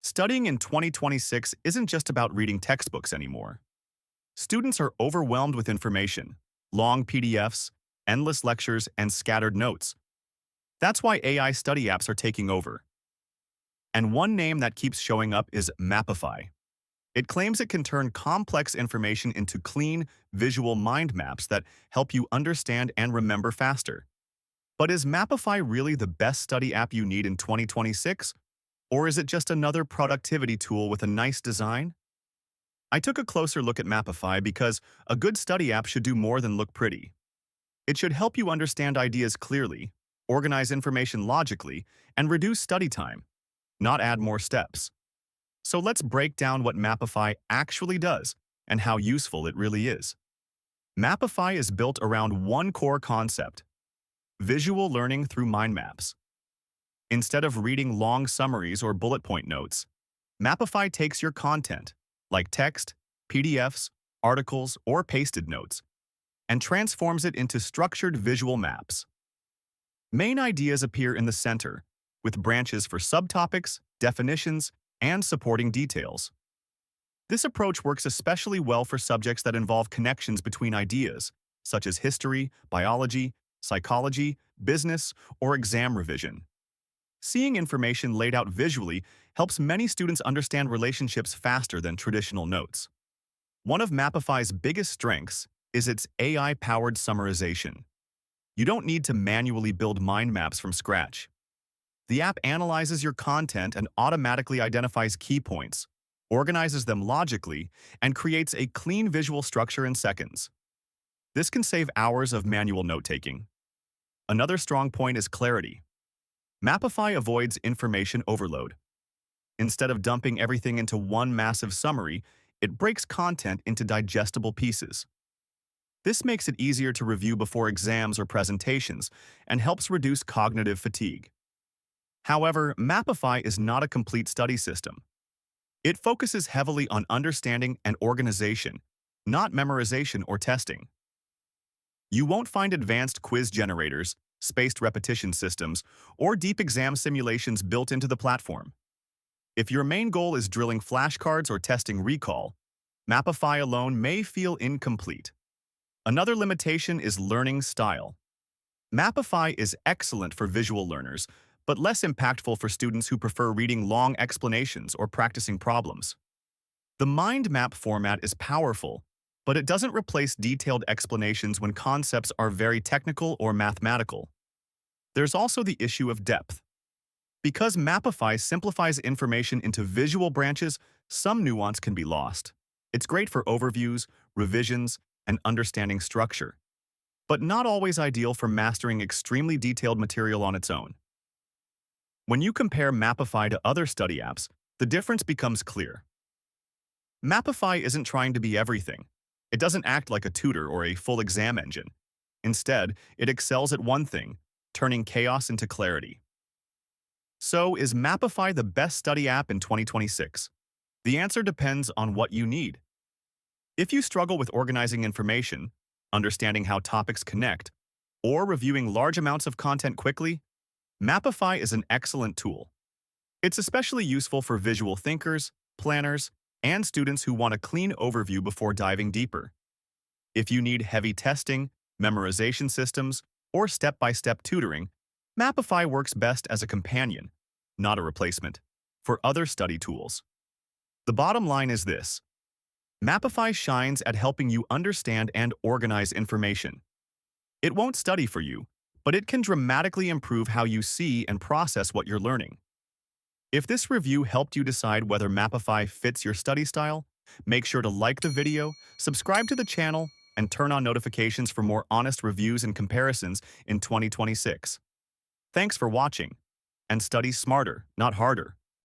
Studying in 2026 isn't just about reading textbooks anymore. Students are overwhelmed with information, long PDFs, endless lectures, and scattered notes. That's why AI study apps are taking over. And one name that keeps showing up is Mapify. It claims it can turn complex information into clean, visual mind maps that help you understand and remember faster. But is Mapify really the best study app you need in 2026? Or is it just another productivity tool with a nice design? I took a closer look at Mapify because a good study app should do more than look pretty. It should help you understand ideas clearly, organize information logically, and reduce study time, not add more steps. So let's break down what Mapify actually does and how useful it really is. Mapify is built around one core concept: visual learning through mind maps. Instead of reading long summaries or bullet point notes, Mapify takes your content, like text, PDFs, articles, or pasted notes, and transforms it into structured visual maps. Main ideas appear in the center, with branches for subtopics, definitions, and supporting details. This approach works especially well for subjects that involve connections between ideas, such as history, biology, psychology, business, or exam revision. Seeing information laid out visually helps many students understand relationships faster than traditional notes. One of Mapify's biggest strengths is its AI-powered summarization. You don't need to manually build mind maps from scratch. The app analyzes your content and automatically identifies key points, organizes them logically, and creates a clean visual structure in seconds. This can save hours of manual note-taking. Another strong point is clarity. Mapify avoids information overload. Instead of dumping everything into one massive summary, it breaks content into digestible pieces. This makes it easier to review before exams or presentations and helps reduce cognitive fatigue. However, Mapify is not a complete study system. It focuses heavily on understanding and organization, not memorization or testing. You won't find advanced quiz generators, spaced repetition systems, or deep exam simulations built into the platform. If your main goal is drilling flashcards or testing recall, Mapify alone may feel incomplete. Another limitation is learning style. Mapify is excellent for visual learners, but less impactful for students who prefer reading long explanations or practicing problems. The mind map format is powerful, but it doesn't replace detailed explanations when concepts are very technical or mathematical. There's also the issue of depth. Because Mapify simplifies information into visual branches, some nuance can be lost. It's great for overviews, revisions, and understanding structure, but not always ideal for mastering extremely detailed material on its own. When you compare Mapify to other study apps, the difference becomes clear. Mapify isn't trying to be everything. It doesn't act like a tutor or a full exam engine. Instead, it excels at one thing: turning chaos into clarity. So, is Mapify the best study app in 2026? The answer depends on what you need. If you struggle with organizing information, understanding how topics connect, or reviewing large amounts of content quickly, Mapify is an excellent tool. It's especially useful for visual thinkers, planners, and students who want a clean overview before diving deeper. If you need heavy testing, memorization systems, or step-by-step tutoring, Mapify works best as a companion, not a replacement, for other study tools. The bottom line is this: Mapify shines at helping you understand and organize information. It won't study for you, but it can dramatically improve how you see and process what you're learning. If this review helped you decide whether Mapify fits your study style, make sure to like the video, subscribe to the channel, and turn on notifications for more honest reviews and comparisons in 2026. Thanks for watching, and study smarter, not harder.